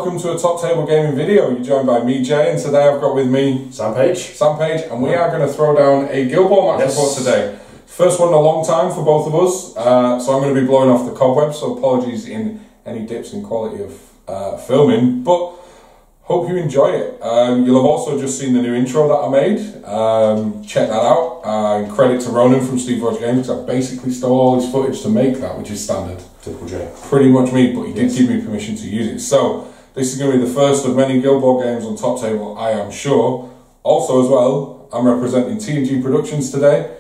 welcome to a top table gaming video. You're joined by me, Jay, and today I've got with me Sam Page, and we are going to throw down a Guild Ball match report today. First one in a long time for both of us, so I'm going to be blowing off the cobwebs, so apologies in any dips in quality of filming, but hope you enjoy it. You'll have also just seen the new intro that I made. Check that out. And credit to Ronan from Steve Rogers Games, because I basically stole all his footage to make that, which is standard. Typical J. Pretty much me, but he did give me permission to use it. So this is going to be the first of many Guild Ball games on Top Table, I am sure. Also as well, I'm representing T&G Productions today.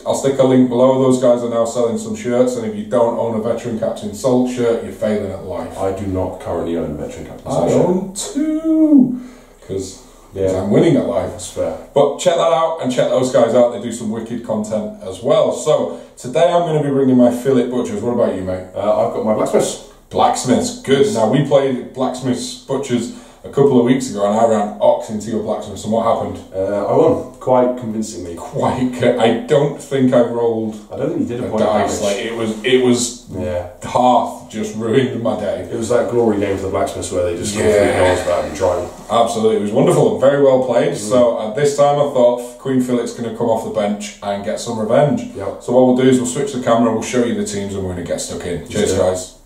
I'll stick a link below. Those guys are now selling some shirts, and if you don't own a Veteran Captain Salt shirt, you're failing at life. I do not currently own a Veteran Captain Salt shirt. I own two, because I'm winning at life. That's fair. But check that out, and check those guys out. They do some wicked content as well. So today I'm going to be bringing my fillet butchers. What about you, mate? I've got my Blacksmiths. Blacksmiths, good. Now we played Blacksmiths butchers a couple of weeks ago, and I ran Ox into your Blacksmiths, and what happened? I won quite convincingly. I don't think I rolled. I don't think you did a point dice. Like it was half just ruined my day. It was that glory game for the Blacksmiths where they just got 3 goals back and tried. Absolutely, it was wonderful and very well played. So at this time I thought Queen Fillet's going to come off the bench and get some revenge. Yep. So what we'll do is we'll switch the camera, we'll show you the teams, and we're going to get stuck in. Cheers, guys.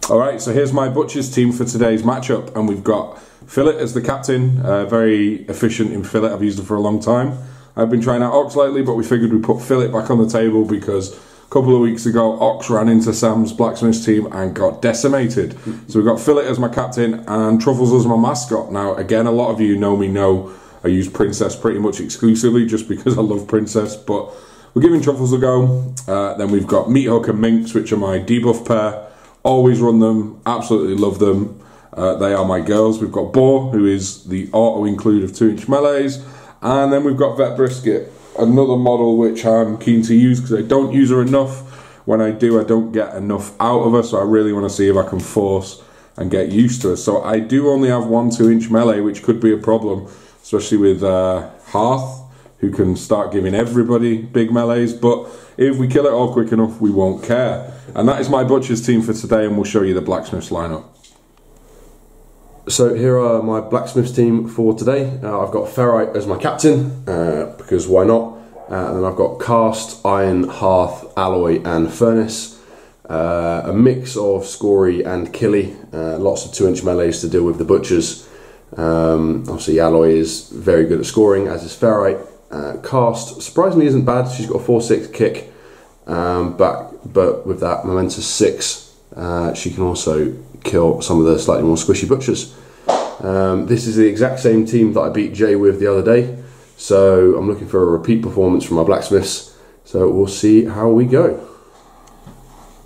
Alright, so here's my Butchers team for today's matchup, and we've got Fillet as the captain, very efficient in Fillet. I've used it for a long time. I've been trying out Ox lately, but we figured we'd put Fillet back on the table because a couple of weeks ago Ox ran into Sam's Blacksmiths team and got decimated. So we've got Fillet as my captain and Truffles as my mascot. Now again, a lot of you know I use Princess pretty much exclusively just because I love Princess, but we're giving Truffles a go. Then we've got Meathook and Minx, which are my debuff pair. Always run them, absolutely love them. They are my girls. We've got Boar, who is the auto-include of 2-inch melees. And then we've got Vet Brisket, another model which I'm keen to use because I don't use her enough. When I do, I don't get enough out of her, so I really want to see if I can force and get used to her. So I do only have 1 2-inch melee, which could be a problem, especially with Hearth, who can start giving everybody big melees. But if we kill it all quick enough, we won't care. And that is my Butchers team for today, and we'll show you the Blacksmiths lineup. So here are my Blacksmiths team for today. I've got Ferrite as my captain, because why not? And then I've got Cast, Iron, Hearth, Alloy and Furnace. A mix of Scory and Killy. Lots of 2-inch melees to deal with the Butchers. Obviously Alloy is very good at scoring, as is Ferrite. Cast surprisingly isn't bad. She's got a 4-6 kick, but with that momentous 6, she can also kill some of the slightly more squishy Butchers. This is the exact same team that I beat Jay with the other day, so I'm looking for a repeat performance from my Blacksmiths. So we'll see how we go.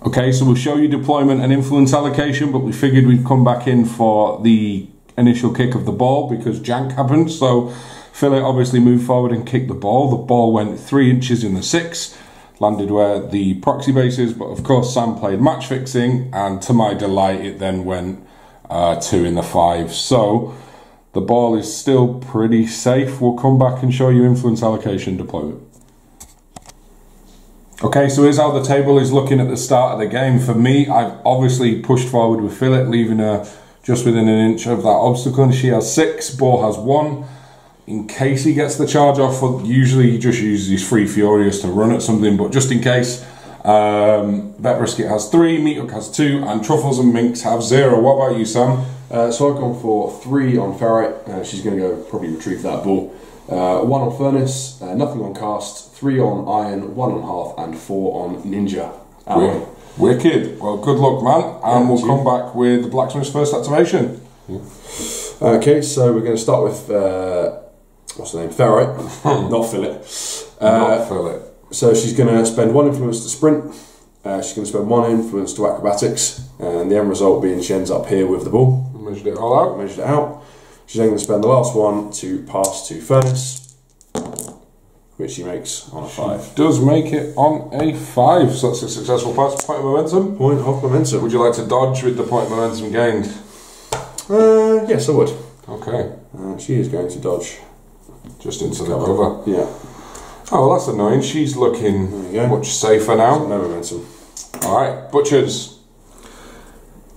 Okay, so we'll show you deployment and influence allocation, but we figured we'd come back in for the initial kick of the ball because jank happened. So Fillet obviously moved forward and kicked the ball. The ball went 3 inches in the 6, landed where the proxy base is, but of course Sam played match fixing, and to my delight it then went 2 in the 5. So the ball is still pretty safe. We'll come back and show you influence allocation deployment. Okay, so here's how the table is looking at the start of the game. For me, I've obviously pushed forward with Fillet, leaving her just within an inch of that obstacle, and she has 6, Boar has 1. In case he gets the charge off, usually he just uses his Free Furious to run at something, but just in case, Vet Brisket has 3, Meathook has 2, and Truffles and Minx have 0. What about you, Sam? So I've gone for 3 on Ferrite. She's going to go probably retrieve that ball. 1 on Furnace, nothing on Cast, 3 on Iron, 1 on Hearth, and 4 on Ninja. Wicked. Well, good luck, man. And we'll come back with the Blacksmith's first activation. Okay, so we're going to start with what's the name? Ferrite, not Fillet. Not Fillet. So she's going to spend 1 influence to sprint. She's going to spend 1 influence to acrobatics, and the end result being she ends up here with the ball. Measured it all out. Measured it out. She's then going to spend the last 1 to pass to Furnace, which she makes on a 5. She does make it on a 5, so that's a successful pass. Point of momentum. Point of momentum. Would you like to dodge with the point of momentum gained? Yes, I would. Okay. She is going to dodge. Just into the cover. Yeah. Oh, well, that's annoying. She's looking much safer now. So no momentum. Alright, Butchers.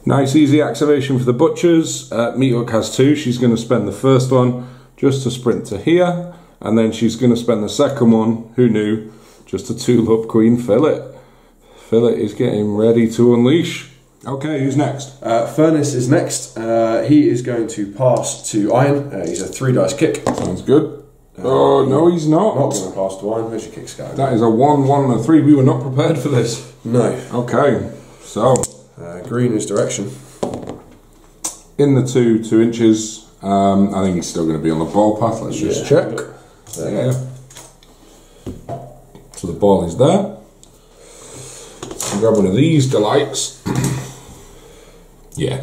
Nice easy activation for the butchers. Meathook has 2. She's going to spend the first one just to sprint to here, and then she's going to spend the second one, who knew, just to tool up Queen Fillet. Fillet is getting ready to unleash. Okay, who's next? Furnace is next. He is going to pass to Iron. He's a 3 dice kick. Sounds good. Oh, no, he's not. Not going to pass to Iron. Where's your kick scout? That is a 1, 1 and a 3. We were not prepared for this. No. Okay, so. Green is direction. In the 2 inches. I think he's still going to be on the ball path. Let's just check. There. So the ball is there. I'll grab one of these delights. Yeah.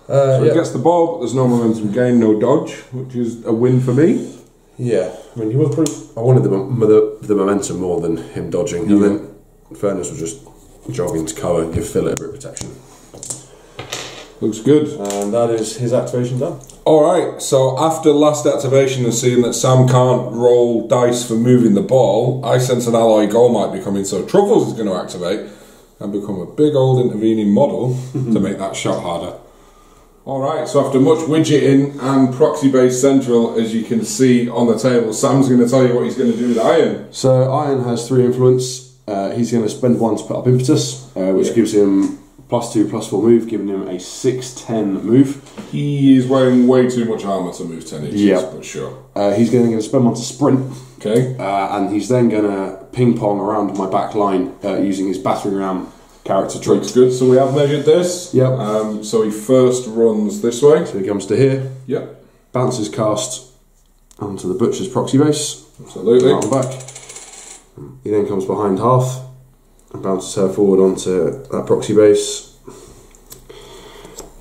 So he gets the ball, but there's no momentum gain, no dodge, which is a win for me. Yeah, I mean, he was pretty. I wanted the momentum more than him dodging, and then Furnace was just jogging to cover and give Fillet a bit of protection. Looks good. And that is his activation done. Alright, so after last activation and seeing that Sam can't roll dice for moving the ball, I sense an alloy goal might be coming, so Truffles is going to activate and become a big old intervening model to make that shot harder. Alright, so after much widgeting and proxy base central, as you can see on the table, Sam's going to tell you what he's going to do with Iron. So Iron has 3 influence. He's going to spend 1 to put up impetus, which gives him +2, +4 move, giving him a 6-10 move. He is wearing way too much armour to move 10 inches, but sure. He's going to spend 1 to sprint. Okay. And he's then going to ping pong around my back line using his battering ram character trait. Looks good. So we have measured this. Yep. So he first runs this way. So he comes to here. Yep. Bounces cast onto the butcher's proxy base. Absolutely. Out and back. He then comes behind Hearth and bounces her forward onto that proxy base.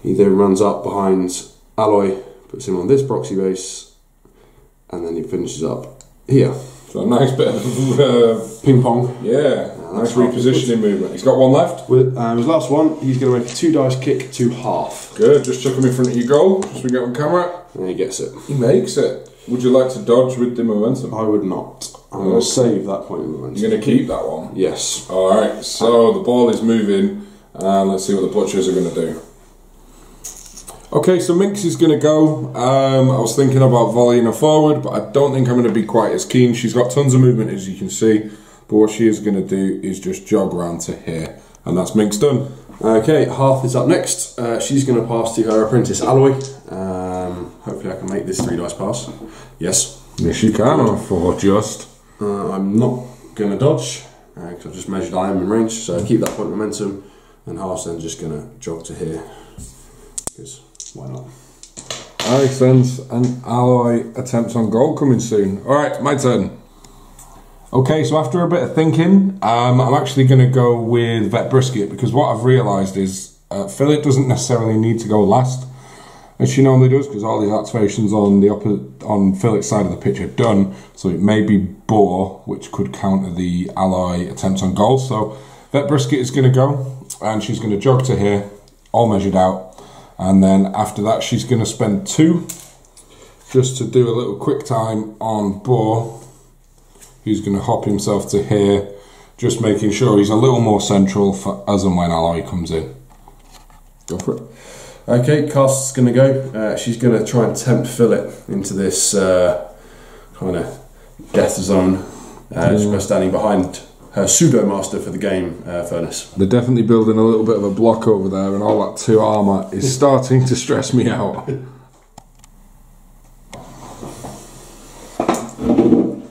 He then runs up behind Alloy, puts him on this proxy base, and then he finishes up here. So a nice bit of ping pong. Yeah, nice repositioning movement. He's got 1 left. With his last one, he's going to make a 2 dice kick to half. Good, just chuck him in front of your goal, just so we get on camera. And he gets it. He makes it. Would you like to dodge with the momentum? I would not. I'm going to save that point of momentum. You're going to keep that one? Yes. Alright, so the ball is moving, and let's see what the butchers are going to do. Okay, so Minx is going to go. I was thinking about volleying her forward, but I don't think I'm going to be quite as keen. She's got tons of movement, as you can see, but what she is going to do is just jog around to here, and that's Minx done. Okay, Hearth is up next. She's going to pass to her apprentice Alloy. Hopefully I can make this 3 dice pass. Yes. Yes, you can, for just. I'm not going to dodge, because I've just measured I am in range, so I keep that point of momentum, and Hearth's then just going to jog to here, because why not? I sense an Alloy attempt on goal coming soon. Alright, my turn. Okay, so after a bit of thinking, I'm actually going to go with Vet Brisket, because what I've realised is Fillet doesn't necessarily need to go last, as she normally does, because all the activations on Fillet's side of the pitch are done, so it may be Boar, which could counter the Alloy attempts on goal. So Vet Brisket is going to go, and she's going to jog to here, all measured out, and then after that she's going to spend 2 just to do a little quick time on Boar, who's going to hop himself to here, just making sure he's a little more central for as and when Alloy comes in. Go for it. Okay, Cast's going to go. She's going to try and tempt Fillet into this kind of death zone, just by standing behind her pseudo-master for the game, Furnace. They're definitely building a little bit of a block over there, and all that 2 armour is starting to stress me out.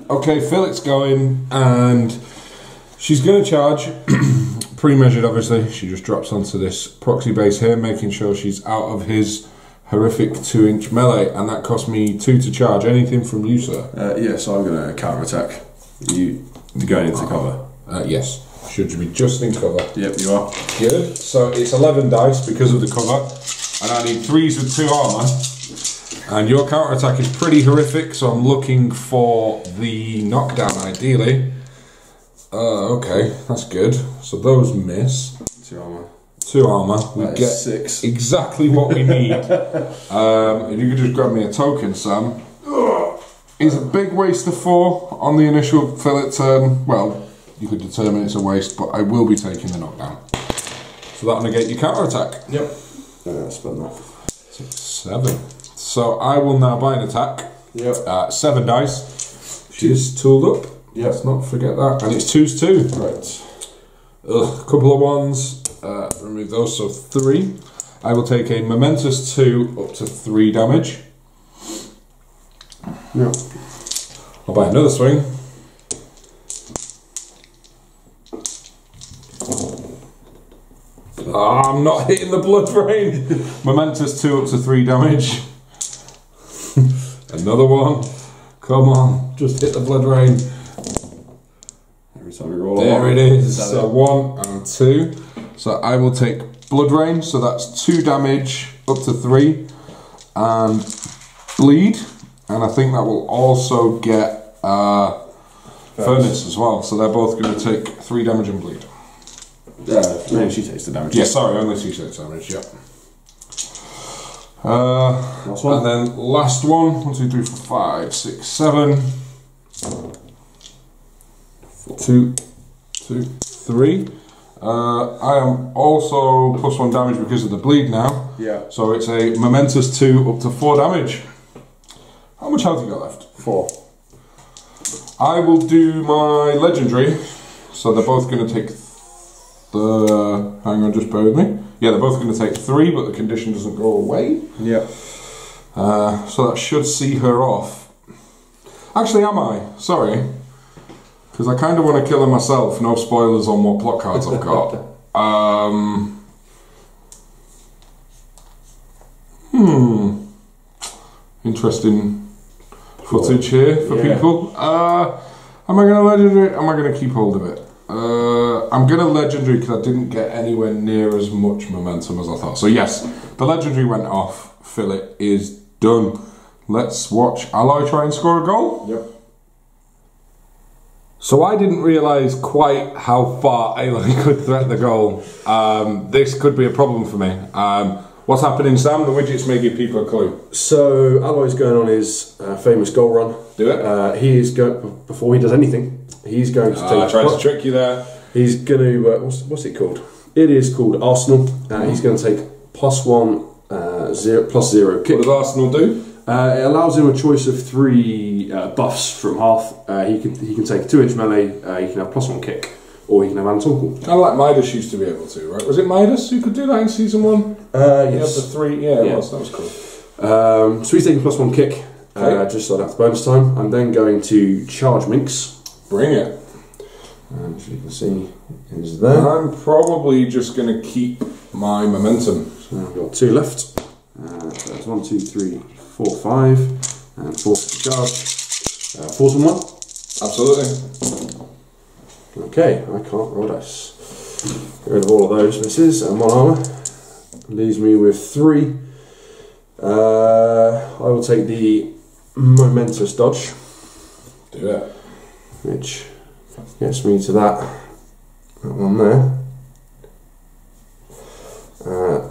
Okay, Fillet's going, and she's going to charge. Pre-measured, obviously. She just drops onto this proxy base here, making sure she's out of his horrific 2-inch melee, and that cost me 2 to charge. Anything from you, sir? Yeah, so I'm going to counter-attack. You going into cover? Yes. Should you be just in cover? Yep, you are. Good. So it's 11 dice because of the cover, and I need 3s with 2 armour. And your counter-attack is pretty horrific, so I'm looking for the knockdown, ideally. Okay, that's good. So those miss. 2 armour. 2 armour. We get 6. exactly what we need. If you could just grab me a token, Sam. It's a big waste of 4 on the initial Fillet turn. Well, you could determine it's a waste, but I will be taking the knockdown. So that'll negate your counter attack. Yep. Spend that. 6, 7. So I will now buy an attack. Yep. 7 dice. She's tooled up. Yep. Let's not forget that. And it's 2s too. Right. Ugh, a couple of 1s. Remove those, so 3. I will take a momentous 2 up to 3 damage. Yep. I'll buy another swing. I'm not hitting the blood rain. Momentous 2 up to 3 damage. Another one. Come on, just hit the blood rain. Every time you roll there it is. So 1 and 2. So I will take blood rain. So that's 2 damage up to 3 and bleed. And I think that will also get furnace as well. So they're both going to take 3 damage and bleed. Maybe she takes the damage. Yeah, sorry, only 2 takes damage, yeah. Last one. And then last one. 1, 2, 3, 4, 5, 6, 7. 2, 2, 3. I am also +1 damage because of the bleed now. Yeah. So it's a momentous 2 up to 4 damage. How much health have you got left? 4. I will do my legendary. So they're both going to take hang on, just bear with me. Yeah, they're both going to take 3, but the condition doesn't go away. Yeah. So that should see her off. Actually, am I? Sorry. Because I kind of want to kill her myself. No spoilers on what plot cards I've got. Interesting footage here for people. Am I going to legendary? Am I going to keep hold of it? I'm going to legendary because I didn't get anywhere near as much momentum as I thought. So yes, the legendary went off. Fillet is done. Let's watch Alloy try and score a goal. Yep. So I didn't realise quite how far Alloy could threat the goal. This could be a problem for me. What's happening, Sam? The widgets may give people a clue. So Alloy's going on his famous goal run. Do it. He is going, before he does anything, he's going to take. Tries to trick you there. He's going to what's it called? It is called Arsenal. He's going to take +1, +0 kick. What does Arsenal do? It allows him a choice of 3 buffs from Hearth. He can take a 2-inch melee. He can have +1 kick, or he can have Antonkel. Kind of like Midas used to be able to, right? Was it Midas who could do that in season 1? Yes. The 3. Yeah, it was. That was cool. So he's taking +1 kick. Okay. Just so that's bonus time. I'm then going to charge Minx. Bring it. And as you can see, is there. I'm probably just going to keep my momentum. So I've got 2 left. So that's 1, 2, 3, 4, 5, and 4 for charge. 4 and 1. Absolutely. Okay, I can't roll dice. Get rid of all of those misses and 1 armour. Leaves me with 3. I will take the momentous dodge. Do it. Which gets me to that one there.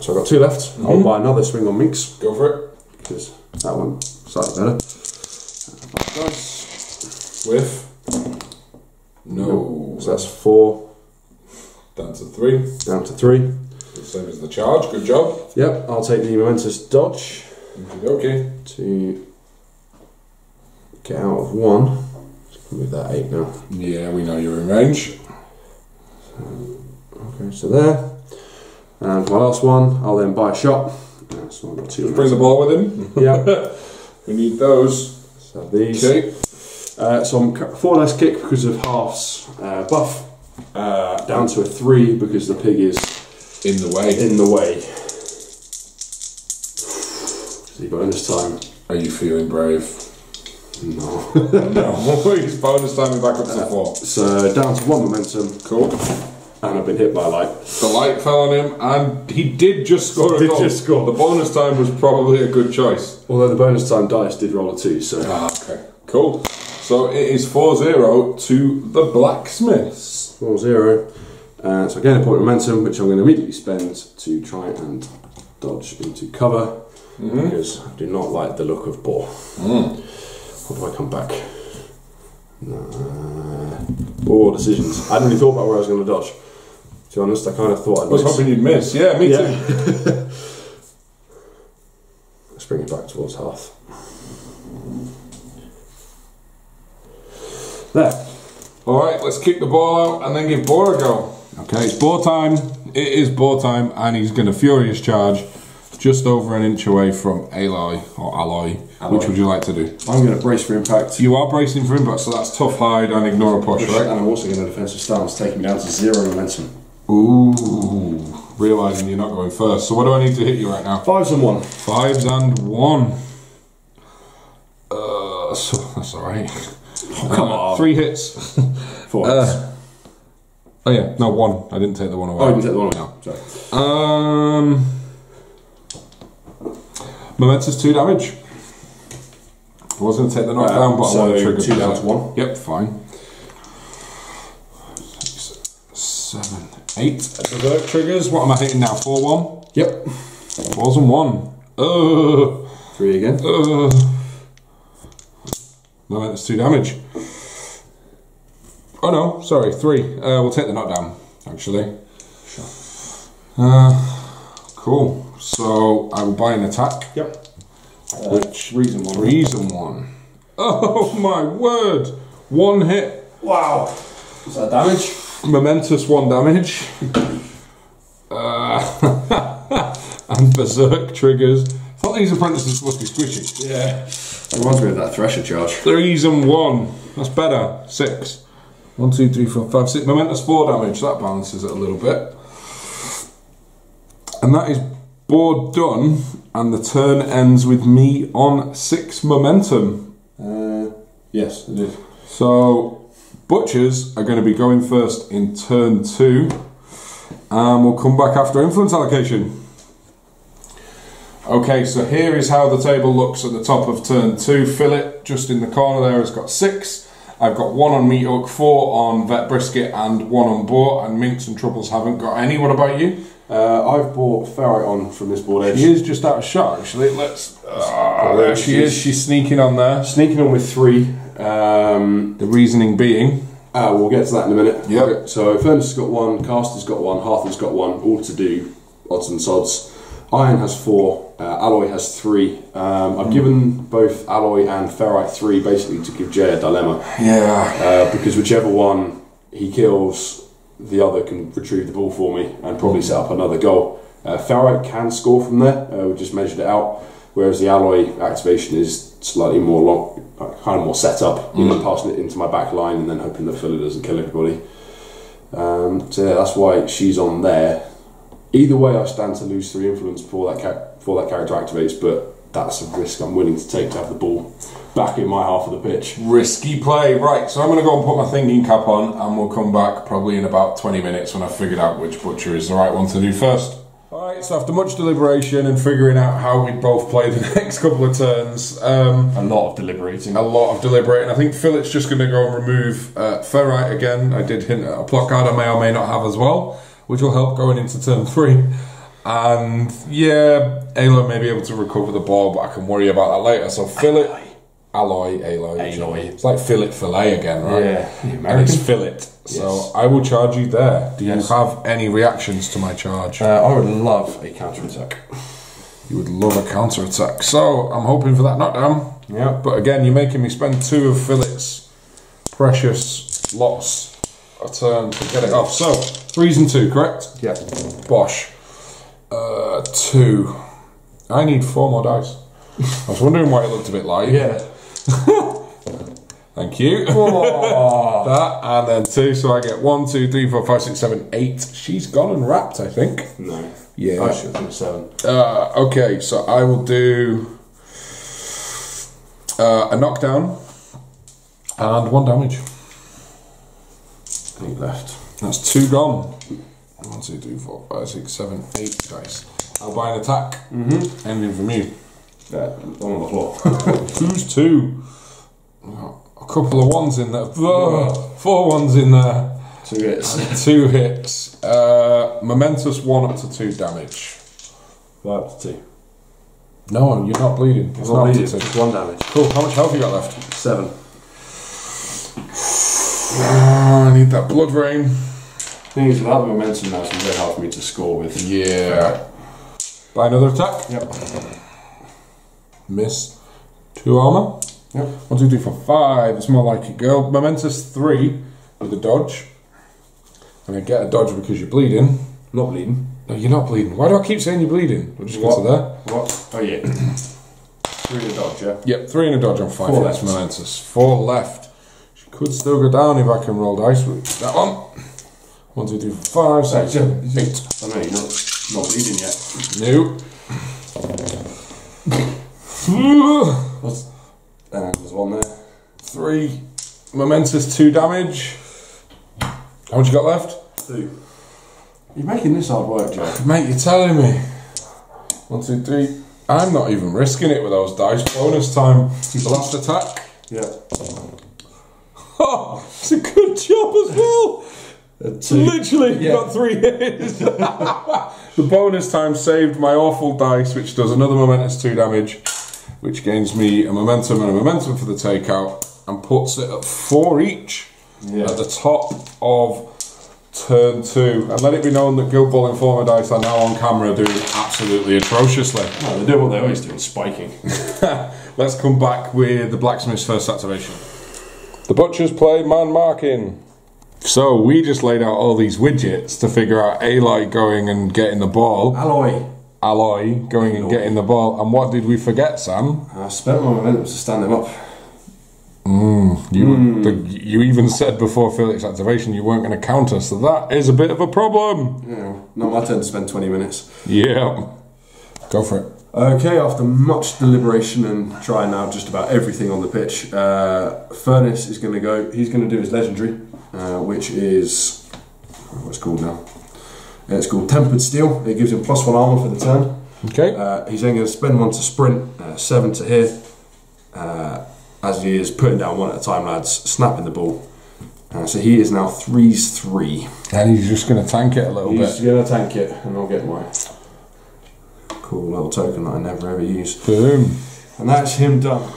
So I've got 2 left. I'll buy another swing on Minx. Go for it. Because that one slightly better. With no. So that's 4. Down to 3. Down to 3. Same as the charge. Good job. Yep, I'll take the momentous dodge. Okay. To get out of 1. Move that 8 now. Yeah, we know you're in range. Okay, so there. And my last one, I'll then buy a shot. So I've got 2. Bring the ball with him. Yeah. We need those. So these. Okay. So I'm 4 less kick because of Half's buff. Down to a 3 because the pig is in the way. In the way. See, bonus time. Are you feeling brave? No. No. He's bonus timing back up to 4. So down to 1 momentum. Cool. And I've been hit by a light. The light fell on him, and he did just score a goal. Just score. The bonus time was probably a good choice. Although the bonus time dice did roll a 2, so. Okay. Cool. So it is 4-0 to the Blacksmiths. 4-0. So I gain a point of momentum, which I'm going to immediately spend to try and dodge into cover. Because I do not like the look of boar. How do I come back? Poor decisions. I hadn't really thought about where I was going to dodge. be honest, I kind of thought I'd I was hoping you'd miss. Yeah, me too. Let's bring it back towards Hearth. There. Alright, let's kick the ball out and then give Boar a go. Okay, it's Boar time. It is Boar time, and he's going to Furious Charge just over an inch away from Aloy, or Alloy. Which would you like to do? I'm going to brace for impact. You are bracing for impact, so that's tough hide and ignore a push, right? And I'm also going to defensive stance, taking me down to 0 momentum. Ooh, realising you're not going first. So what do I need to hit you right now? 5s and 1. 5s and 1. So that's alright. Oh, come on. 3 hits. 4 hits. Oh yeah, no, 1. I didn't take the 1 away. Oh, you didn't take the 1 away? No. Sorry. Momentous 2 damage. I was going to take the knockdown, but I want to trigger 2 down to 1. Yep, fine. 6, 7, 8. Berserk triggers. What am I hitting now? 4-1? Yep. 4s and 1. 3 again. Momentous 2 damage. Oh no, sorry, 3. We'll take the knockdown, actually. Sure. Cool. So I will buy an attack. Yep. Which reason 1. Reason 1. Oh my word! 1 hit. Wow. Is that damage? Momentous 1 damage. And berserk triggers. I thought these apprentices were supposed to be squishy. Yeah. Reminds me of that Thresher charge. 3s and 1. That's better. 6. 1, 2, 3, 4, 5, 6. Momentous 4 damage. That balances it a little bit. And that is board done. And the turn ends with me on 6 momentum. Yes, it is. So Butchers are going to be going first in turn 2. And we'll come back after influence allocation. Okay, so here is how the table looks at the top of turn 2. Fillet, just in the corner there, has got 6. I've got 1 on Meat Hook, 4 on Vet Brisket, and 1 on Boar, and Minx and Troubles haven't got any. What about you? I've brought Ferrite on from this board edge. She is just out of shot, actually. Let's. There she is. She's sneaking on there. Sneaking on with 3. The reasoning being. We'll get to that in a minute. Yep. Okay, so Furnace has got 1, Caster's got 1, Hearth has got 1, all to do odds and sods. Iron has 4, Alloy has 3. I've given both Alloy and Ferrite 3 basically to give Jay a dilemma. Yeah. Because whichever one he kills, the other can retrieve the ball for me and probably set up another goal. Ferrite can score from there, we just measured it out, whereas the Alloy activation is slightly more long, kind of more set up, you know, passing it into my back line and then hoping that Philly doesn't kill everybody. So yeah, that's why she's on there. Either way, I stand to lose 3 influence before that character activates, but that's a risk I'm willing to take to have the ball back in my half of the pitch. Risky play. Right, so I'm going to go and put my thinking cap on, and we'll come back probably in about 20 minutes when I've figured out which butcher is the right one to do first. Alright, so after much deliberation and figuring out how we'd both play the next couple of turns... a lot of deliberating. A lot of deliberating. I think Philip's just going to go and remove Ferrite again. I did hint at a plot card I may or may not have as well, which will help going into turn 3. And yeah, Aloy may be able to recover the ball, but I can worry about that later. So Philip... Aloy. It's like fillet again, right? Yeah. And it's fillet. Yes. So I will charge you there. Do you have any reactions to my charge? I would love a counter attack. You would love a counter attack. So I'm hoping for that knockdown. Yeah. But again, you're making me spend 2 of Philip's precious lots a turn to get it off. So 3s and 2, correct? Yeah. Bosh. 2. I need 4 more dice. I was wondering why it looked a bit light. Yeah. Thank you. That, and then 2, so I get 1, 2, 3, 4, 5, 6, 7, 8. She's gone and wrapped, I think. No. Yeah. I should think 7. Okay, so I will do a knockdown and 1 damage. 8 left. That's 2 gone. 1, 2, 3, 4, 5, 6, 7, 8 dice. I'll buy an attack. Ending from you. On the floor. Who's 2? A couple of 1s in there. 4 1s in there. 2 hits. 2 hits. Momentous 1 up to 2 damage. 5 to 2. No, you're not bleeding. It's not bleeding. Just 1 damage. Cool. How much health you got left? 7. I need that blood rain. thing is, without the momentum now, it's very hard for me to score with. Yeah. By another attack? Yep. Miss. 2 armour. Yep. 1, 2, 3, 4, 5. It's more like it, girl. Momentous 3 with a dodge. And I get a dodge because you're bleeding. Not bleeding. No, you're not bleeding. Why do I keep saying you're bleeding? We'll just get to there. What? Oh, yeah. 3 in a dodge, yeah? Yep, 3 in a dodge on 5 4 hits. left. Momentous. 4 left. She could still go down if I can roll dice with that one. 1, 2, 3, 4, 5, 6, 7, 8. I know, you're not bleeding yet. Nope. There's one there. 3. Momentous 2 damage. How much you got left? 2. You're making this hard work, Joe. Mate, you're telling me. 1, 2, 3. I'm not even risking it with those dice. Bonus time. The last attack. Yeah. Oh, it's a good job as well. Literally, you got 3 hits. The bonus time saved my awful dice, which does another momentous 2 damage, which gains me a momentum and a momentum for the takeout, and puts it at 4 each at the top of turn 2. And let it be known that Guild Ball Informer dice are now on camera doing absolutely atrociously. No, they're doing what they always do, spiking. Let's come back with the Blacksmiths' first activation. The Butchers play man marking. So we just laid out all these widgets to figure out Aloy going and getting the ball. Aloy going and getting the ball. And what did we forget, Sam? I spent my momentum to stand him up. You even said before Felix activation you weren't going to counter, so that is a bit of a problem. Yeah, not my turn to spend 20 minutes. Yeah. Go for it. Okay, after much deliberation and trying out just about everything on the pitch, Furnace is going to go. He's going to do his legendary, which is what's it called now? It's called Tempered Steel. It gives him +1 armor for the turn. Okay. He's then going to spend 1 to sprint, 7 to hit. As he is putting down 1 at a time, lads, snapping the ball. So he is now 3-3. And he's just going to tank it a little bit. He's going to tank it, and I'll get my cool little token that I never ever use. Boom. And that's him done.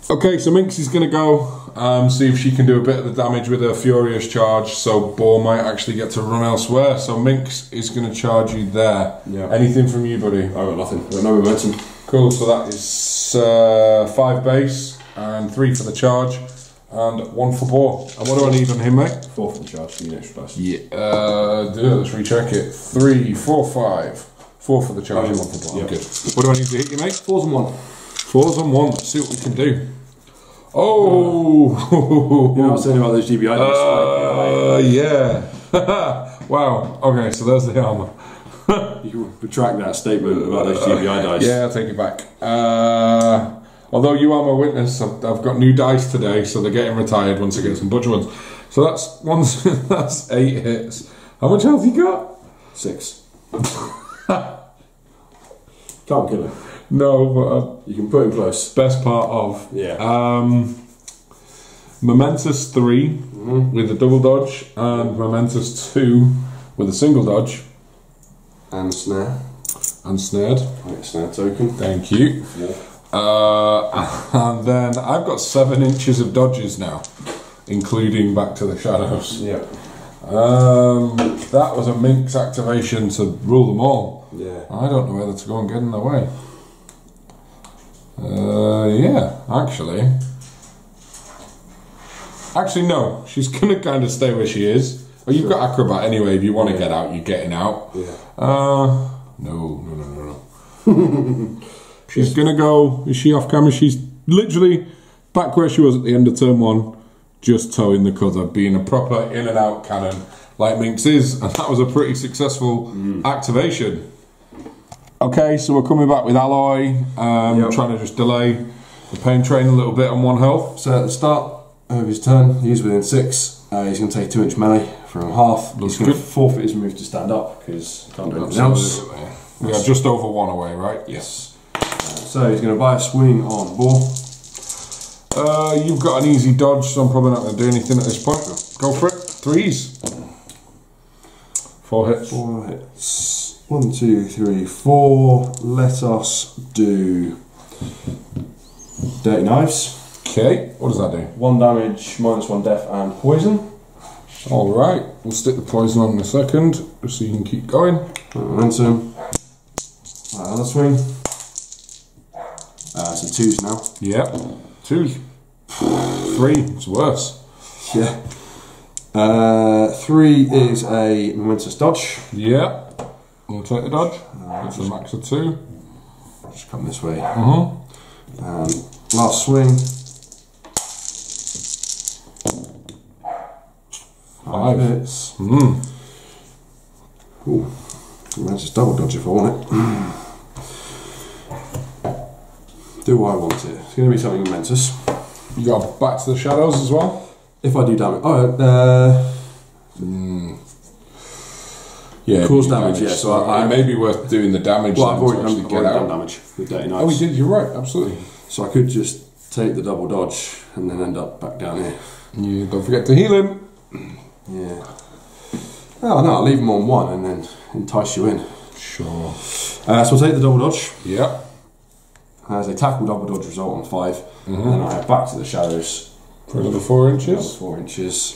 Okay, so Minx is going to go see if she can do a bit of the damage with her Furious Charge, so Boar might actually get to run elsewhere. So Minx is going to charge you there. Yeah. Anything from you, buddy? I've got nothing. I've got no momentum. Cool, so that is 5 base and 3 for the charge and 1 for Boar. And what do I need on him, mate? 4 for the charge, so you get extra dice. Yeah, let's recheck it. 3, 4, 5. 4 for the charge and 1 for Boar. Yeah. Good. What do I need to hit you, mate? 4s and 1. 4s and 1. Let's see what we can do. Oh! You know what I'm saying about those GBI dice? Yeah. Wow. Okay, so there's the armour. You can retract that statement about those GBI dice. Yeah, I'll take it back. Although you are my witness, I've got new dice today, so they're getting retired once I get some butcher ones. So that's 8 hits. How much health you got? 6. Can't kill him. No, but You can put him close. best part of. Yeah. Momentous 3 with a double dodge, and Momentous 2 with a single dodge. And snare. And snared. I get snare token. Thank you. And then I've got 7 inches of dodges now, including back to the shadows. Yeah. That was a Minx activation to rule them all. Yeah. I don't know whether to go and get in the way. Yeah, actually. Actually, no. She's going to kind of stay where she is. Oh, you've got Acrobat anyway. If you want to get out, you're getting out. Yeah. No. She's going to go. Is she off camera? She's literally back where she was at the end of turn 1, just towing the cover, being a proper in and out cannon like Minx is. And that was a pretty successful activation. Okay, so we're coming back with Aloy, trying to just delay the pain train a little bit on 1 health. So at the start of his turn, he's within 6. He's going to take 2-inch melee from half. Looks he's going to good. forfeit his move to stand up because he can't do anything else. We are just over 1 away, right? Yes. So he's going to buy a swing on Boar. You've got an easy dodge, so I'm probably not going to do anything at this point. Go for it. 3s. 4 hits. 4 hits. 1, 2, 3, 4. Let us do Dirty Knives. Okay, what does that do? 1 damage, -1 death, and poison. Alright, we'll stick the poison on in a second, just so you can keep going. Momentum. Another swing. So 2s now. Yep, 2s. 3, it's worse. Yeah. 3 is a momentous dodge. Yeah. We'll take the dodge. That's a max of 2. Just come this way. Mm-hmm. Last swing. 5 hits. Ooh. Momentous double dodge if I want it. Do I want it? It's going to be something momentous. You got back to the shadows as well? If I do damage. Yeah. Cause damage, yeah. So it may be worth doing the damage. Well, I've already get out. done damage with Dirty Knives. Oh, we did, you're right, absolutely. So I could just take the double dodge and then end up back down here. You don't forget to heal him. Yeah. Oh no, I'll leave him on 1 and then entice you in. Sure. So I'll take the double dodge. Yep. As a tackle double dodge result on 5. And then I head back to the shadows. For another 4 inches. Another 4 inches.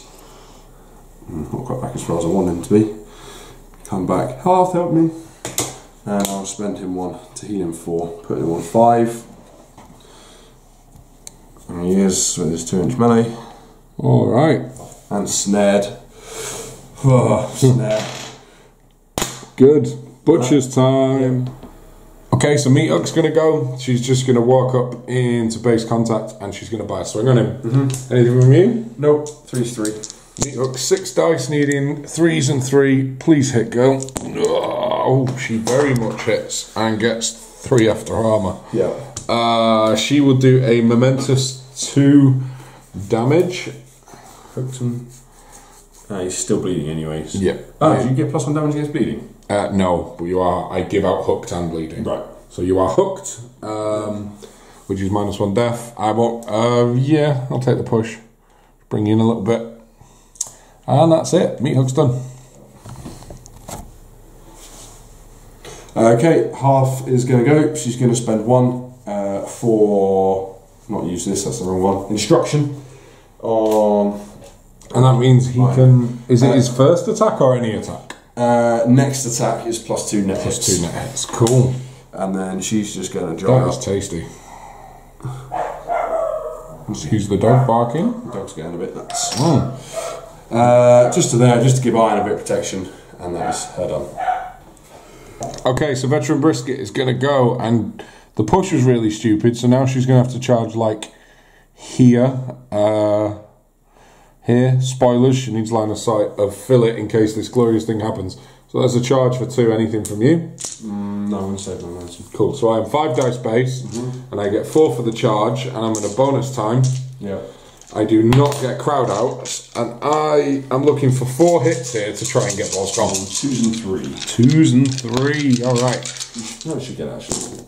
Not quite back as far as I want him to be. Come back, half help me. And I'll spend him 1 to heal him 4. Put him on 5. And he is with his 2-inch melee. Alright. And snared. Oh, snare. Good. Butcher's time. Okay, so Meat Hook's going to go. She's just going to walk up into base contact and she's going to buy a swing on him. Anything from you? Nope. 3's 3. Meat Hook, 6 dice needing 3s and 3. Please hit, girl. Oh, she very much hits and gets 3 after armor. Yeah. She will do a momentous 2 damage. Hooked him. He's still bleeding anyways. Yeah. Do you get +1 damage against bleeding? No, but you are. I give out hooked and bleeding. Right. So you are hooked, which is -1 death. I won't. Yeah, I'll take the push. Bring you in a little bit, and that's it. Meat Hook's done. Okay, half is going to go. She's going to spend 1 for not use this. That's the wrong one. Instruction on. And that means he can. Is it his first attack or any attack? Next attack is +2 net hits. +2 net hits. Cool. And then she's just going to dry That up. is tasty. Who's the dog barking? The dog's getting a bit nuts. Mm. Just to there, just to give Iron a bit of protection, and that's her done. Okay, so Veteran Brisket is going to go, and the push was really stupid, so now she's going to have to charge like here. Here, spoilers, she needs line of sight of Fillet in case this glorious thing happens. So there's a charge for 2, anything from you? No, I'm going to save my momentum. Cool, so I am 5 dice base, and I get 4 for the charge, and I'm in a bonus time. Yeah. I do not get crowd out, and I am looking for 4 hits here to try and get balls gone. 2s and 3. 2s and 3, alright. No, I should get actually.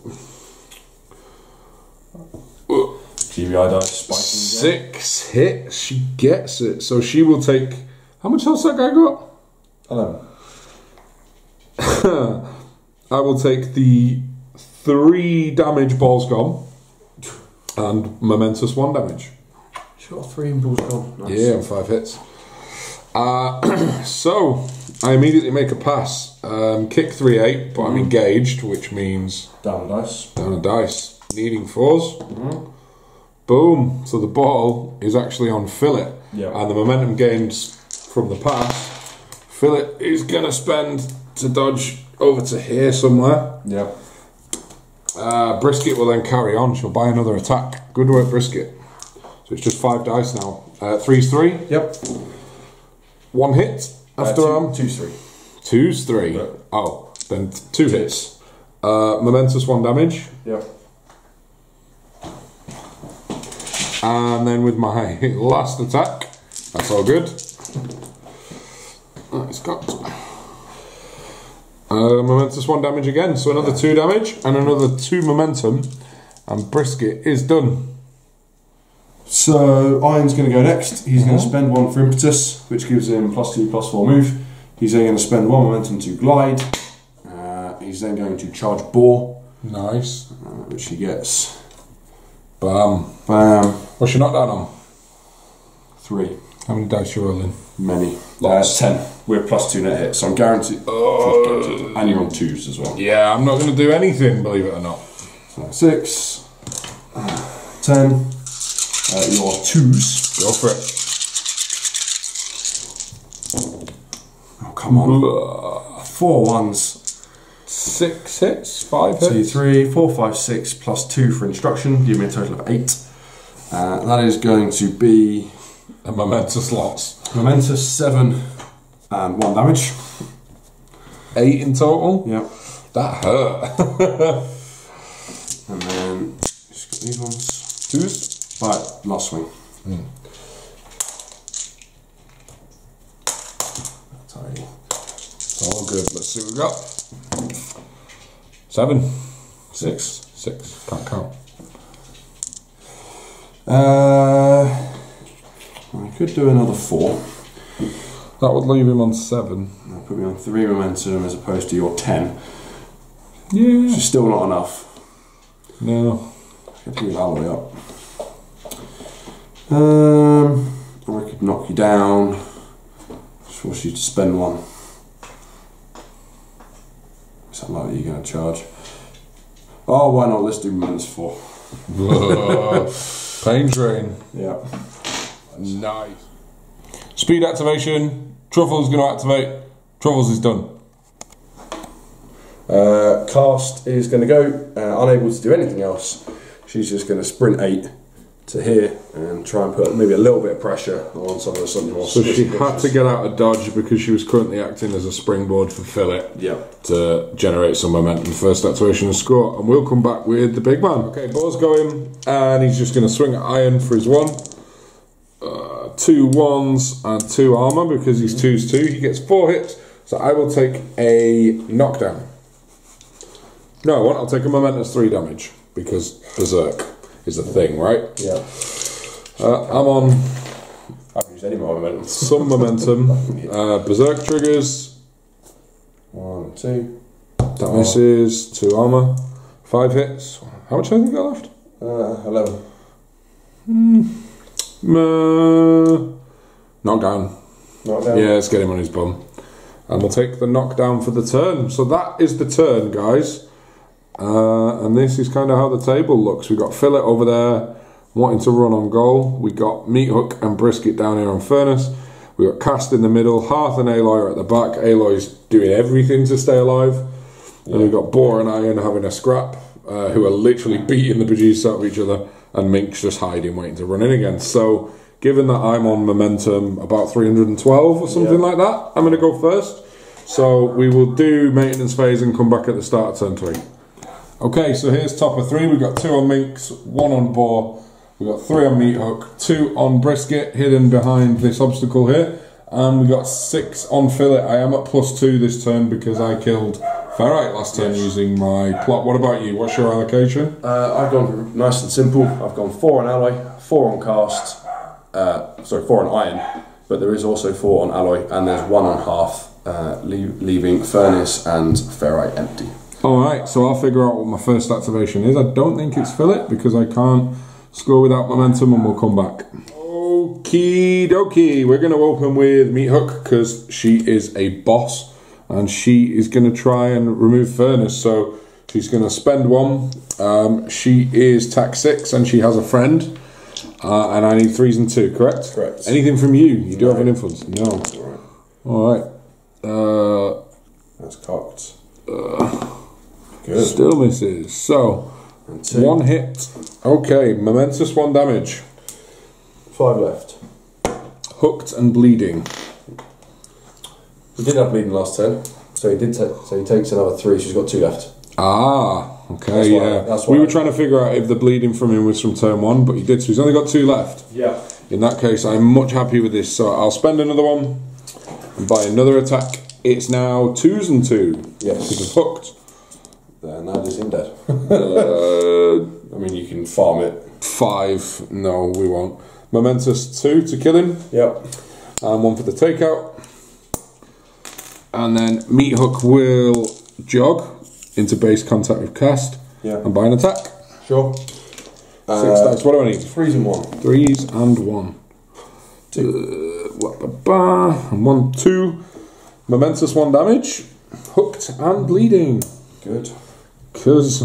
GBI dice spiking again. 6 hits, she gets it. So she will take. How much health that guy got? 11. I will take the 3 damage balls gone and momentous 1 damage. She got 3 and balls gone. Nice. Yeah, 5 hits. So I immediately make a pass. Kick 3-8, but I'm engaged, which means down a dice. Down a dice. Needing 4s. Boom. So the ball is actually on Fillet. Yeah. And the momentum gains from the pass. Fillet is going to spend to dodge over to here somewhere. Yeah. Brisket will then carry on. She'll buy another attack. Good work, Brisket. So it's just 5 dice now. 3's 3. Yep. 1 hit after arm. 2's 3. 2's 3. Right. Oh, then 2 hits. Momentous 1 damage. Yep. And then with my last attack, that's all good. It's got momentous 1 damage again, so another 2 damage and another 2 momentum, and Brisket is done. So Iron's going to go next. He's going to spend 1 for impetus, which gives him +2/+4 move. He's then going to spend 1 momentum to glide. He's then going to charge Boar. Nice. Which he gets. Bam. Bam. What's your knockdown on? 3. How many dice you rolling? Many. 10. We're +2 net hit, so I'm guaranteed. And you're on 2s as well. Yeah, I'm not going to do anything, believe it or not. So 6, 10. Your 2s. Go for it. Oh, come on. 4 1s. 6 hits, 5 hits. 2, 3, 4, 5, 6 +2 for instruction. Give me a total of 8. That is going to be a momentous loss. Momentous 7 and 1 damage. 8 in total? Yep. That hurt. And then just got these ones. 2s? Right, last swing. Sorry. It's all good. Let's see what we got. 7. 6. Can't count. I could do another 4. That would leave him on 7. That'll put me on 3 momentum as opposed to your 10. Yeah. Which is still not enough. No. I could heal Alloy up. Or I could knock you down. Force you to spend 1. Is that likely you're going to charge? Oh, why not? Let's do -4. Pain drain. Yeah. Nice. Speed activation. Truffle's going to activate. Truffles is done. Cast is going to go. Unable to do anything else. She's just going to sprint 8 to here and try and put maybe a little bit of pressure on some of the something more. So she had to get out of dodge because she was currently acting as a springboard for Philip. Yep. To generate some momentum. First activation and score, and we'll come back with the big man. Okay, Bo's going, and he's just going to swing at iron for his 1. 2 1s and 2 armor because he's 2s 2. He gets 4 hits, so I will take a knockdown. No, I won't. I'll take a momentous 3 damage because berserk is a thing, right? Yeah. I'm on. I haven't used any more momentum. Some momentum. Berserk triggers. 1, 2. That misses. 2 armor. 5 hits. How much have you got left? 11. Knockdown. Knockdown? Yeah, let's get him on his bum. And we'll take the knockdown for the turn. So that is the turn, guys. And this is kind of how the table looks. We've got Fillet over there wanting to run on goal. We've got Meat Hook and Brisket down here on Furnace. We've got Cast in the middle. Hearth and Aloy are at the back. Aloy's doing everything to stay alive. Yeah. And we've got Boar and Iron having a scrap, who are literally beating the bejesus out of each other. And Mink's just hiding, waiting to run in again. So, given that I'm on momentum about 312 or something like that, I'm going to go first. So, we will do maintenance phase and come back at the start of turn 3. Okay, so here's top of 3. We've got 2 on Minks, 1 on Boar. We've got 3 on Meat Hook, 2 on Brisket, hidden behind this obstacle here. And we've got 6 on Fillet. I am at +2 this turn because I killed Ferrite last turn using my plot. What about you? What's your allocation? I've gone nice and simple. I've gone 4 on Alloy, 4 on Cast, 4 on Iron, but there is also 4 on Alloy, and there's 1 on Hearth, leaving Furnace and Ferrite empty. Alright, so I'll figure out what my first activation is. I don't think it's Fillet because I can't score without momentum, and we'll come back. Okie dokie, we're going to open with Meat Hook because she is a boss and she is going to try and remove Furnace. So she's going to spend 1. She is tax 6 and she has a friend. And I need 3s and 2, correct? Correct. Anything from you? You do have an influence? No. Alright. That's cocked. Good. Still misses. So, 1 hit. Okay, momentous 1 damage. 5 left. Hooked and bleeding. He did have bleeding last turn, so he takes another 3. She's got 2 left. Ah, okay, that's why we were trying to figure out if the bleeding from him was from turn 1, but he did, so he's only got 2 left. Yeah. In that case, I'm much happy with this, so I'll spend another 1 and buy another attack. It's now 2s and 2. Yes. Because of hooked. Then that is him dead. I mean, you can farm it. 5. No, we won't. Momentous 2 to kill him. Yep. And 1 for the takeout. And then Meat Hook will jog into base contact with Cast. Yeah. And buy an attack. Sure. 6 dice. What do I need? 3s and 1. 3s and 1. 2. And 1, 2. Momentous 1 damage. Hooked and bleeding. Good. Because,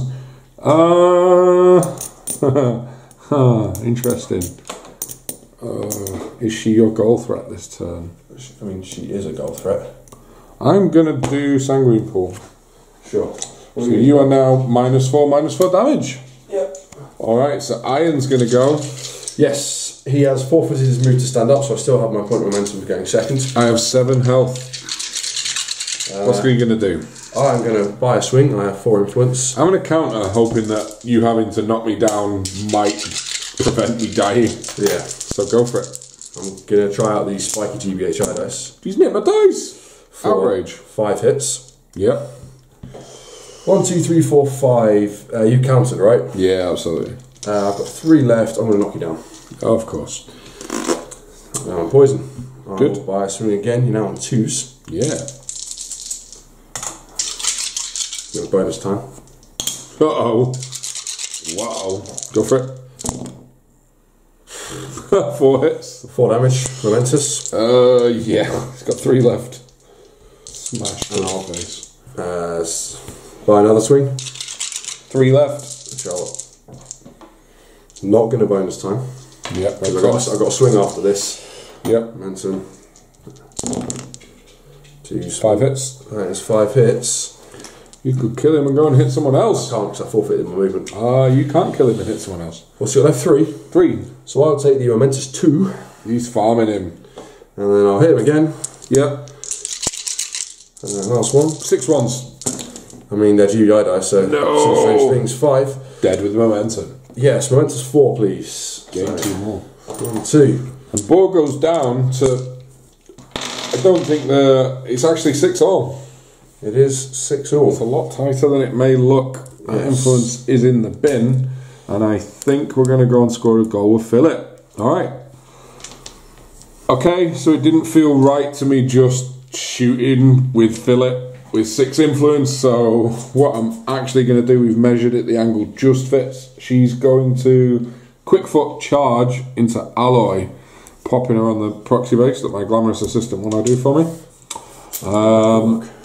interesting. Is she your goal threat this turn? I mean, she is a goal threat. I'm gonna do Sanguine Pool. Sure. So you are now -4 damage. Yep. Alright, so Iron's gonna go. Yes, he has forfeited his move to stand up, so I still have my point of momentum for getting second. I have 7 health. What's he gonna do? I'm going to buy a swing. I have 4 influence. I'm gonna counter, hoping that you having to knock me down might prevent me dying. Yeah. So go for it. I'm going to try out these spiky GBHI dice. He's nicked my dice! Outrage. 5 hits. Yep. 1, 2, 3, 4, 5. You counted, right? Yeah, absolutely. I've got 3 left. I'm going to knock you down. Oh, of course. Now I'm poison. Good. I'll buy a swing again. You're now on 2s. Yeah. Got a bonus time. Uh-oh. Wow. Go for it. 4 hits. 4 damage. Momentous. Yeah. He's got 3 left. Smash in our face. Buy another swing. 3 left. Which I'll not going to bonus time. Yep. I've got a swing after this. Yep. Momentum. 5 hits. That is 5 hits. You could kill him and go and hit someone else. I can't because I forfeited my movement. You can't kill him and hit someone else. What's your left? 3. 3. So I'll take the momentous 2. He's farming him. And then I'll hit him again. Yep. And then last one. 6 ones. I mean, they're GUI dice, so No. some strange things. 5. Dead with momentum. Yes, momentous 4, please. Gain 2 more. 1, 2. And board goes down to. I don't think it's actually 6 all. It is 6 all. It's a lot tighter than it may look. Yes. Influence is in the bin, and I think we're going to go and score a goal with Philip. Alright. Okay, so it didn't feel right to me just shooting with Philip with 6 influence, so what I'm actually going to do, we've measured it, the angle just fits. She's going to quick foot charge into Alloy, popping her on the proxy base that my glamorous assistant want to do for me.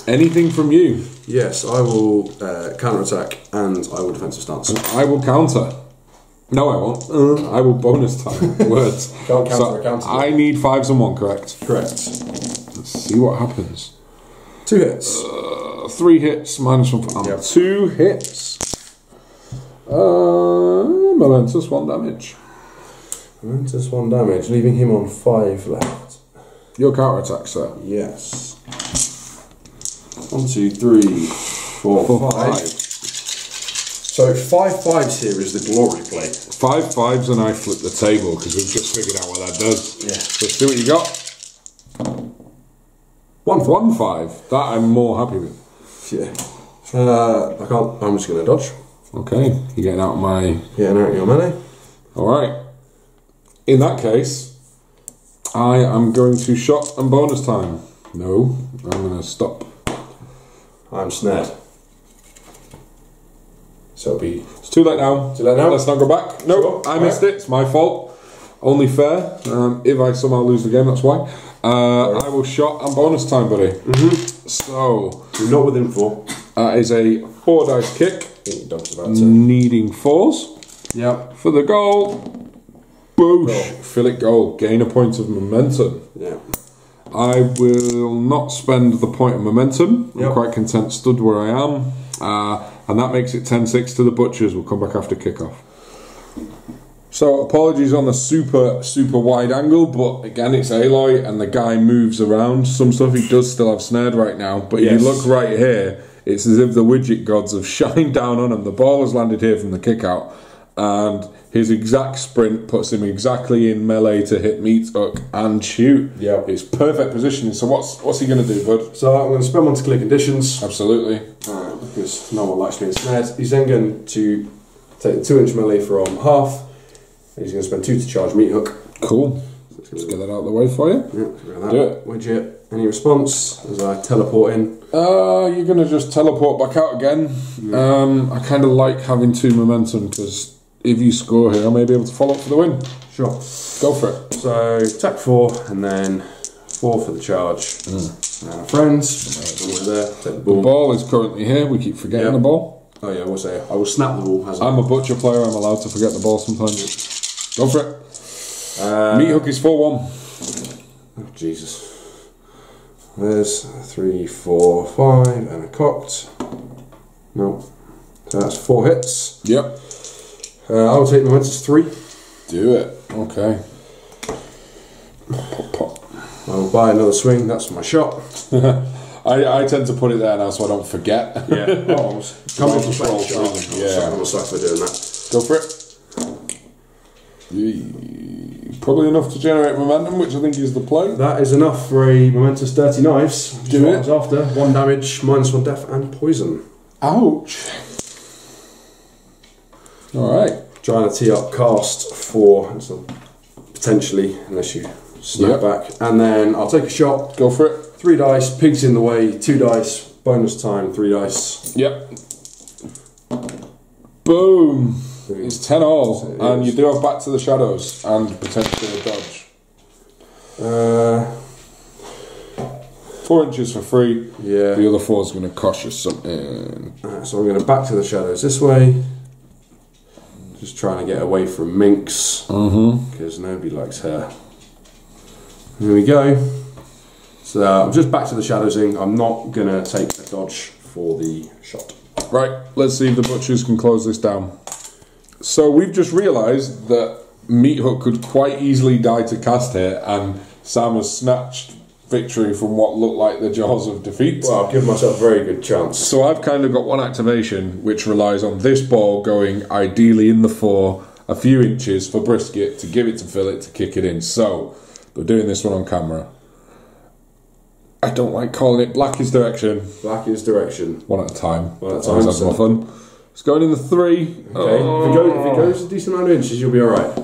Anything from you? Yes, I will counter-attack and I will defensive stance. And I will counter. No, I won't. I will bonus time. Words. Can't counter a counter. I need 5s and 1, correct? Correct. Let's see what happens. 2 hits. 3 hits, -1 for 2 hits. Momentous 1 damage. Momentous 1 damage, leaving him on 5 left. Your counter-attack, sir. Yes. 1, 2, 3, 4, 5. So 5 5s here is the glory play. 5 5s and I flip the table because we've just figured out what that does. Yeah. Let's see what you got. 1 5. That I'm more happy with. Yeah. I can't. I'm just going to dodge. Okay. You're getting out of my. Getting out of your melee. All right. In that case, I am going to shot and bonus time. No, I'm going to stop. I'm snared. So it'll be... It's too late now. Too late now? Let's not go back. No, nope, I missed it. It's my fault. Only fair. If I somehow lose the game, that's why. I will shot and bonus time, buddy. So... You're not within 4. That is a 4 dice kick. Needing 4s. Yep. For the goal. Boosh. Fill it goal. Gain a point of momentum. Yeah. I will not spend the point of momentum. Yep. I'm quite content stood where I am. And that makes it 10-6 to the Butchers. We'll come back after kickoff. So apologies on the super wide angle, but again it's Aloy and the guy moves around. Some stuff he does still have snared right now, but if you look right here, it's as if the widget gods have shined down on him. The ball has landed here from the kick out, and his exact sprint puts him exactly in melee to hit meat hook and shoot. Yeah, it's perfect positioning. So what's he going to do, bud? So I'm going to spend one to clear conditions. Absolutely. Because no one likes being snared. He's then going to take the 2-inch melee from half. He's going to spend 2 to charge meat hook. Cool. Let's get that out of the way for you. Yeah, do it. Widget. Any response as I teleport in? You're going to just teleport back out again. I kind of like having 2 momentum because if you score here, I may be able to follow up for the win. Sure. Go for it. So attack 4 and then 4 for the charge. And our friends. There. Take the ball. The ball is currently here. We keep forgetting the ball. Oh yeah, we'll say I will snap the ball. I'm a butcher player. I'm allowed to forget the ball sometimes. Go for it. Meat hook is 4-1. Oh Jesus. There's 3, 4, 5, and a cocked. Nope. So that's 4 hits. Yep. I'll take Momentous 3. Do it. Okay. Pop, pop. I'll buy another swing. That's my shot. I tend to put it there now so I don't forget. Yeah. Oh, Come on, control. Yeah. I'm sorry for doing that. Go for it. Probably enough to generate momentum, which I think is the play. That is enough for a Momentous Dirty Knives. Do it. I was after 1 damage, -1 death, and poison. Ouch. Alright. Trying to tee up cast for potentially, unless you snap back. And then I'll take a shot. Go for it. 3 dice, pigs in the way, 2 dice, bonus time, 3 dice. Yep. Boom. It's 10 all, and you do have Back to the Shadows and potentially a dodge. 4 inches for free. Yeah. The other 4 is going to cost you something. So I'm going to Back to the Shadows this way. Just trying to get away from minks. Because nobody likes her. Here we go. So I'm just Back to the Shadowsing. I'm not going to take a dodge for the shot. Right, let's see if the butchers can close this down. So we've just realised that Meat Hook could quite easily die to cast here, and Sam has snatched victory from what looked like the jaws of defeat. Well, I've given myself a very good chance. So I've kind of got one activation which relies on this ball going ideally in the 4, a few inches for Brisket to give it to Philip to kick it in. So we're doing this one on camera. I don't like calling it black is direction. Black is direction. One at a time. One at a That's always time. more fun. It's going in the 3. Okay. If it goes a decent amount of inches, you'll be alright.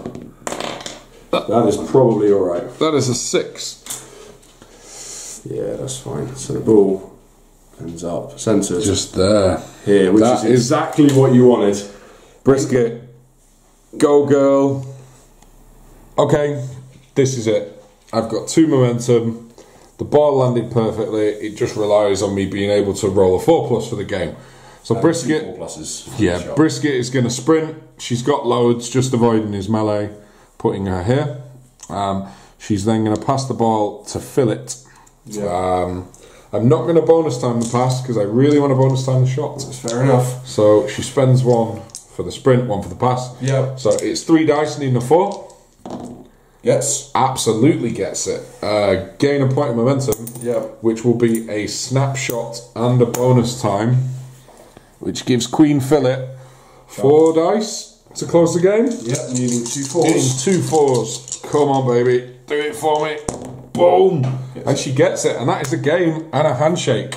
That is probably alright. That is a 6. Yeah, that's fine. So the ball ends up centred. Just there. Here, which is exactly what you wanted. Brisket. Go, girl. Okay, this is it. I've got 2 momentum. The ball landed perfectly. It just relies on me being able to roll a 4+ for the game. So Brisket, 4 pluses. yeah, Brisket is going to sprint. She's got loads, just avoiding his melee, putting her here. She's then going to pass the ball to Fillet. Yeah. I'm not going to bonus time the pass because I really want to bonus time the shot. That's fair enough. So she spends 1 for the sprint, 1 for the pass. Yeah. So it's 3 dice needing a 4. Yes. Absolutely gets it. Gain a point of momentum, which will be a snapshot and a bonus time, which gives Queen Fillet 4 dice to close the game. Yep, needing 2 4s. Needing 2 4s. Come on, baby. Do it for me. Boom. Yes. And she gets it. And that is a game and a handshake.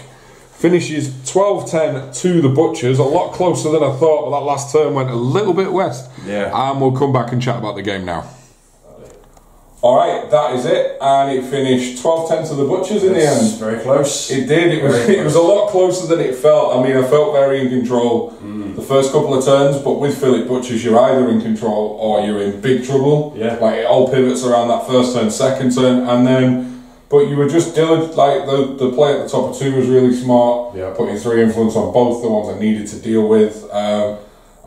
Finishes 12-10 to the Butchers. A lot closer than I thought, but that last turn went a little bit west. Yeah. And we'll come back and chat about the game now. Alright, that is it, and it finished 12-10 to the Butchers in the end. Very close. It did, it was a lot closer than it felt. I mean, I felt very in control the first couple of turns, but with Philip Butchers, you're either in control or you're in big trouble. Yeah. Like, it all pivots around that first turn, second turn, and then, but you were just diligent, like, the play at the top of 2 was really smart, putting 3 influence on both the ones I needed to deal with.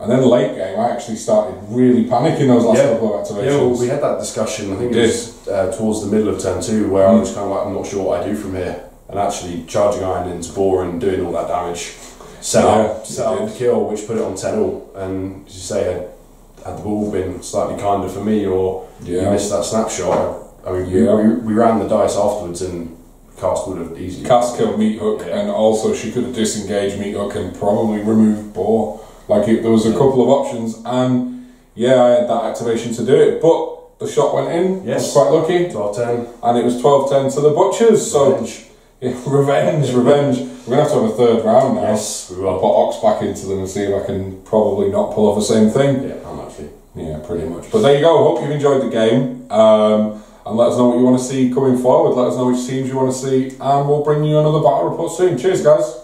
And then late game, I actually started really panicking those last couple of activations. Yeah, well, we had that discussion, I think it was towards the middle of turn 2, where I was kind of like, I'm not sure what I do from here. And actually charging iron into bore and doing all that damage. Set up the kill, which put it on 10-all. And as you say, had the ball been slightly kinder for me, or you missed that snapshot, I mean, we ran the dice afterwards and Cast would have easily... Cast killed Meat Hook, and also she could have disengaged Meat Hook and probably removed Boar. Like, there was a couple of options, and I had that activation to do it, but the shot went in. Yes. I was quite lucky. 12-10. And it was 12-10 to the Butchers, so... Revenge. We're going to have a 3rd round now. Yes, we will. I'll put Ox back into them and see if I can probably not pull off the same thing. Yeah, I'm actually. Yeah, pretty much. But there you go, hope you've enjoyed the game. And let us know what you want to see coming forward. Let us know which teams you want to see, and we'll bring you another battle report soon. Cheers, guys.